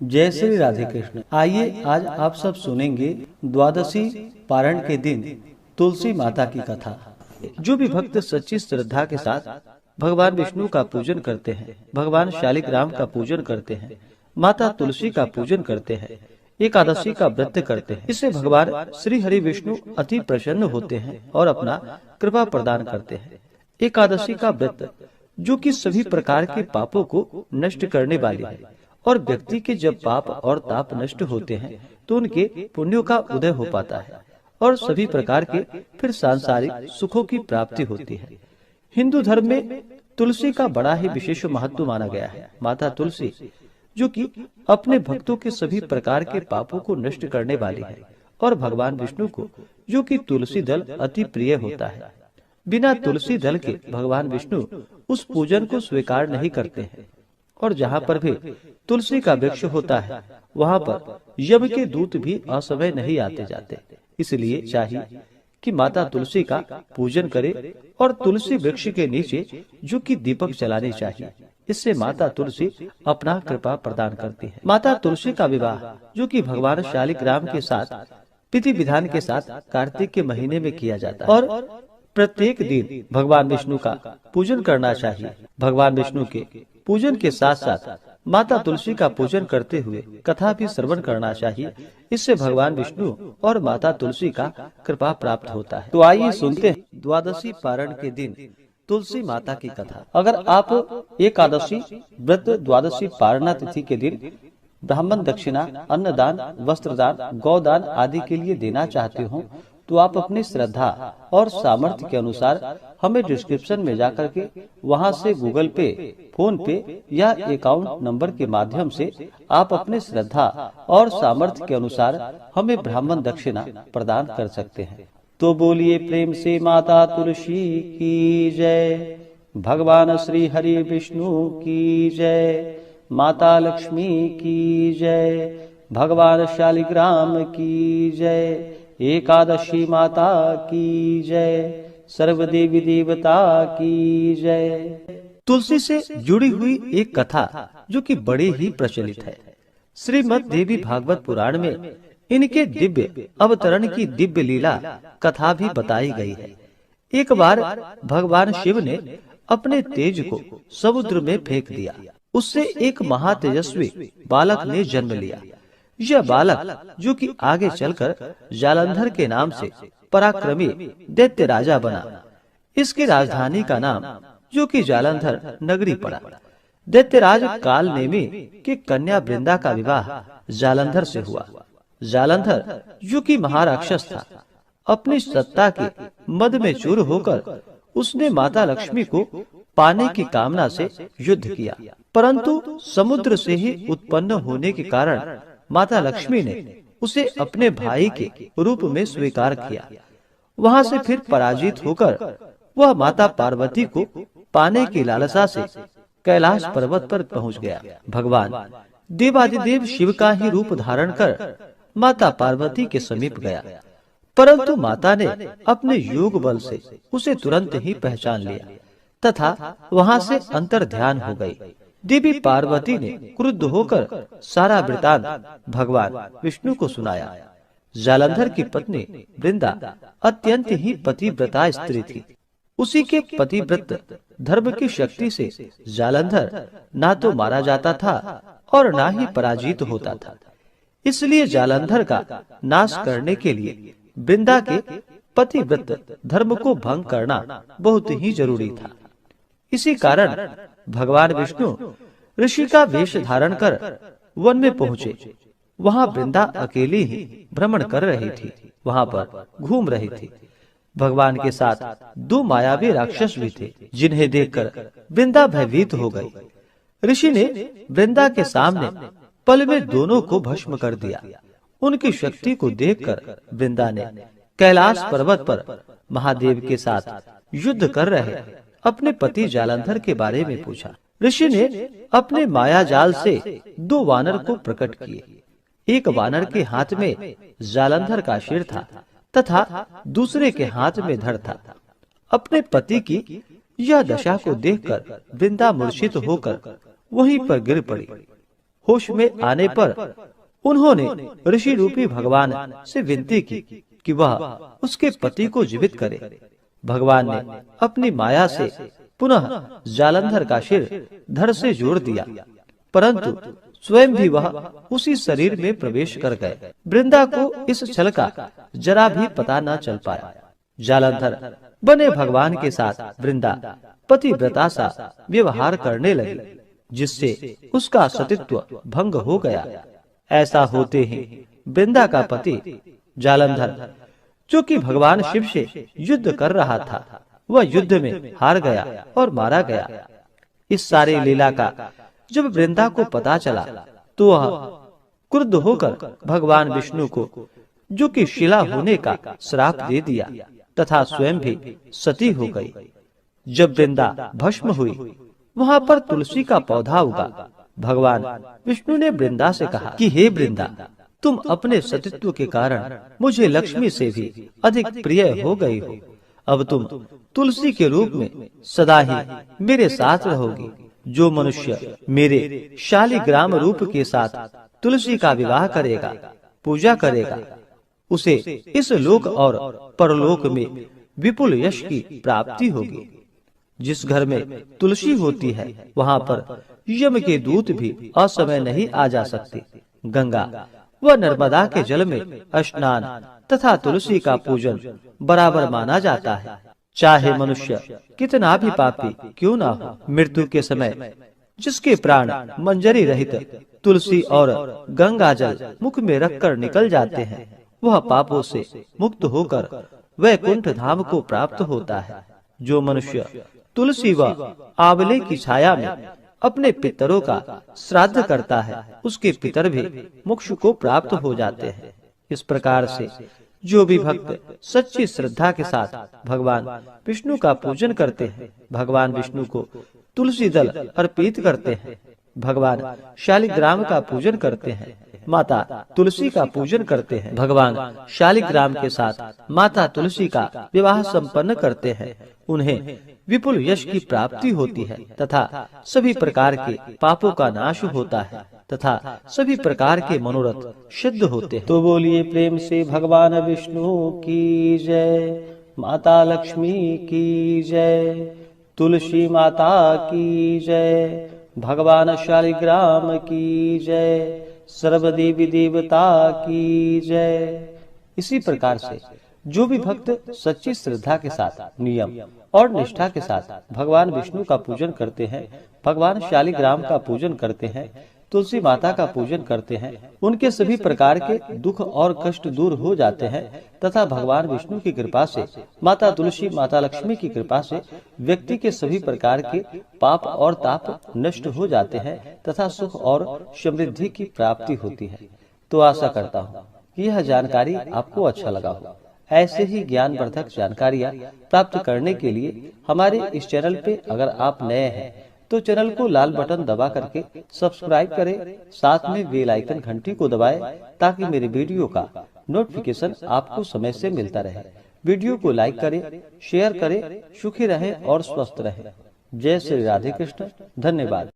जय श्री राधे कृष्ण। आइए आज आप सब सुनेंगे द्वादशी पारण के दिन तुलसी माता की कथा। जो भी भक्त सच्ची श्रद्धा के साथ भगवान विष्णु का पूजन करते हैं, भगवान शालिग्राम का पूजन करते हैं, माता तुलसी का पूजन करते हैं, एकादशी का व्रत करते हैं, इससे भगवान श्री हरि विष्णु अति प्रसन्न होते हैं और अपना कृपा प्रदान करते हैं। एकादशी का व्रत जो कि सभी प्रकार के पापों को नष्ट करने वाली है और व्यक्ति के जब पाप और ताप नष्ट होते हैं तो उनके पुण्यों का उदय हो पाता है और सभी प्रकार के फिर सांसारिक सुखों की प्राप्ति होती है। हिंदू धर्म में तुलसी का बड़ा ही विशेष महत्व माना गया है। माता तुलसी जो कि अपने भक्तों के सभी प्रकार के पापों को नष्ट करने वाली है और भगवान विष्णु को जो कि तुलसी दल अति प्रिय होता है। बिना तुलसी दल के भगवान विष्णु उस पूजन को स्वीकार नहीं करते हैं और जहाँ पर भी तुलसी का वृक्ष होता है वहाँ पर यम के दूत भी असमय नहीं आते जाते। इसलिए चाहिए कि माता तुलसी का पूजन करे और तुलसी वृक्ष के नीचे जो कि दीपक जलाने चाहिए। इससे माता तुलसी अपना कृपा प्रदान करती है। माता तुलसी का विवाह जो कि भगवान शालिग्राम के साथ विधि विधान के साथ कार्तिक के महीने में किया जाता है और प्रत्येक दिन भगवान विष्णु का पूजन करना चाहिए। भगवान विष्णु के पूजन के साथ साथ माता तुलसी का पूजन करते हुए कथा भी श्रवण करना चाहिए। इससे भगवान विष्णु और माता तुलसी का कृपा प्राप्त होता है। तो आइए सुनते हैं द्वादशी पारण के दिन तुलसी माता की कथा। अगर आप एकादशी व्रत द्वादशी पारणा तिथि के दिन ब्राह्मण दक्षिणा, अन्नदान, वस्त्रदान, गौदान आदि के लिए देना चाहते हो तो आप अपनी श्रद्धा और सामर्थ्य के अनुसार हमें डिस्क्रिप्शन में जाकर के वहां से गूगल पे, फोन पे या अकाउंट नंबर के माध्यम से आप अपने श्रद्धा और सामर्थ्य के अनुसार हमें ब्राह्मण दक्षिणा प्रदान कर सकते हैं। तो बोलिए प्रेम से माता तुलसी की जय, भगवान श्री हरि विष्णु की जय, माता लक्ष्मी की जय, भगवान शालिग्राम की जय, एकादशी माता की जय, सर्वदेवी देवता की जय। तुलसी से जुड़ी हुई एक कथा जो कि बड़ी ही प्रचलित है। श्रीमद् देवी भागवत पुराण में इनके दिव्य अवतरण की दिव्य लीला कथा भी बताई गई है। एक बार भगवान शिव ने अपने तेज को समुद्र में फेंक दिया। उससे एक महातेजस्वी बालक ने जन्म लिया। यह बालक जो कि आगे चलकर जालंधर के नाम से पराक्रमी दैत्य राजा बना। इसकी राजधानी का नाम जो कि जालंधर नगरी पड़ा। दैत्यराज काल नेमी की कन्या वृंदा का विवाह जालंधर से हुआ। जालंधर जो कि महाराक्षस था, अपनी सत्ता के मद में चूर होकर उसने माता लक्ष्मी को पाने की कामना से युद्ध किया, परंतु समुद्र से ही उत्पन्न होने के कारण माता लक्ष्मी ने उसे अपने भाई के रूप में स्वीकार किया। वहां से फिर पराजित होकर वह माता पार्वती को पाने की लालसा से कैलाश पर्वत पर पहुंच गया। भगवान देवादिदेव शिव का ही रूप धारण कर माता पार्वती के समीप गया, परंतु माता ने अपने योग बल से उसे तुरंत ही पहचान लिया तथा वहां से अंतर ध्यान हो गई। देवी पार्वती ने क्रुद्ध होकर सारा वृतांत भगवान विष्णु को सुनाया। जालंधर की पत्नी वृंदा अत्यंत ही पतिव्रता स्त्री थी। उसी के पतिव्रत धर्म की शक्ति से जालंधर ना तो मारा जाता था और ना ही पराजित होता था। इसलिए जालंधर का नाश करने के लिए वृंदा के पतिव्रत धर्म को भंग करना बहुत ही जरूरी था। इसी कारण भगवान विष्णु ऋषि का वेश धारण कर वन में पहुँचे। वहाँ वृंदा अकेली ही भ्रमण कर रही थी, वहाँ पर घूम रही थी। भगवान के साथ दो मायावी राक्षस भी थे, जिन्हें देखकर वृंदा भयभीत हो गई। ऋषि ने वृंदा के सामने पल में दोनों को भस्म कर दिया। उनकी शक्ति को देखकर वृंदा ने कैलाश पर्वत पर महादेव के साथ युद्ध कर रहे अपने पति जालंधर के बारे में पूछा। ऋषि ने अपने माया जाल से दो वानर को प्रकट किए। एक वानर के हाथ में जालंधर का सिर था तथा दूसरे के हाथ में धड़ था। अपने पति की यह दशा को देखकर वृंदा मूर्छित होकर वहीं पर गिर पड़ी। होश में आने पर उन्होंने ऋषि रूपी भगवान से विनती की कि वह उसके पति को जीवित करे। भगवान ने अपनी माया से पुनः जालंधर का सिर धड़ से जोड़ दिया, परंतु स्वयं भी वह उसी शरीर में प्रवेश कर गए। वृंदा को इस छल का जरा भी पता न चल पाया। जालंधर बने भगवान के साथ वृंदा पतिव्रता सा व्यवहार करने लगी, जिससे उसका सतीत्व भंग हो गया। ऐसा होते ही वृंदा का पति जालंधर, जो कि भगवान शिव से युद्ध कर रहा था, वह युद्ध में हार गया और मारा गया। इस सारी लीला का जब वृंदा को पता चला तो वह क्रुद्ध होकर भगवान विष्णु को, जो कि शिला होने का श्राप दे दिया तथा स्वयं भी सती हो गई। जब वृंदा भस्म हुई, वहां पर तुलसी का पौधा उगा। भगवान विष्णु ने वृंदा से कहा कि हे वृंदा, तुम अपने सतीत्व के कारण मुझे लक्ष्मी से भी अधिक प्रिय हो गई हो। अब तुम तुलसी के रूप में सदा ही मेरे साथ रहोगी। जो मनुष्य मेरे शालिग्राम रूप के साथ तुलसी का विवाह करेगा, पूजा करेगा, उसे इस लोक और परलोक में विपुल यश की प्राप्ति होगी। जिस घर में तुलसी होती है, वहाँ पर यम के दूत भी असमय नहीं आ जा सकते। गंगा व नर्मदा के जल में स्नान तथा तुलसी का पूजन बराबर माना जाता है। चाहे मनुष्य कितना भी पापी क्यों ना हो, मृत्यु के समय जिसके प्राण मंजरी रहित तुलसी और गंगा जल मुख में रखकर निकल जाते हैं, वह पापों से मुक्त होकर वैकुंठ धाम को प्राप्त होता है। जो मनुष्य तुलसी व आंवले की छाया में अपने पितरों का श्राद्ध करता है, उसके पितर भी मोक्ष को प्राप्त हो जाते हैं। इस प्रकार से जो भी भक्त सच्ची श्रद्धा के साथ भगवान विष्णु का पूजन करते हैं, भगवान विष्णु को तुलसी दल अर्पित करते हैं, भगवान शालिग्राम का पूजन करते हैं, माता तुलसी का पूजन करते हैं, भगवान शालिग्राम के साथ माता तुलसी का विवाह संपन्न करते हैं, उन्हें विपुल यश की प्राप्ति होती है तथा सभी प्रकार के पापों का नाश होता है तथा सभी प्रकार के मनोरथ सिद्ध होते हैं। तो बोलिए प्रेम से भगवान विष्णु की जय, माता लक्ष्मी की जय, तुलसी माता की जय, भगवान शालिग्राम की जय, सर्वदेवी देवता की जय। इसी प्रकार से जो भी भक्त सच्ची श्रद्धा के साथ नियम और निष्ठा के साथ भगवान विष्णु का पूजन करते हैं, भगवान शालिग्राम का पूजन करते हैं, तुलसी माता का पूजन करते हैं, उनके सभी प्रकार के दुख और कष्ट दूर हो जाते हैं तथा भगवान विष्णु की कृपा से, माता तुलसी माता लक्ष्मी की कृपा से व्यक्ति के सभी प्रकार के पाप और ताप नष्ट हो जाते हैं तथा सुख और समृद्धि की प्राप्ति होती है। तो आशा करता हूँ कि यह जानकारी आपको अच्छा लगा हो। ऐसे ही ज्ञानवर्धक जानकारियाँ प्राप्त करने के लिए हमारे इस चैनल पे अगर आप नए हैं तो चैनल को लाल बटन दबा करके सब्सक्राइब करें, साथ में बेल आइकन घंटी को दबाएं ताकि मेरे वीडियो का नोटिफिकेशन आपको समय से मिलता रहे। वीडियो को लाइक करें, शेयर करें, सुखी रहें और स्वस्थ रहें। जय श्री राधे कृष्ण। धन्यवाद।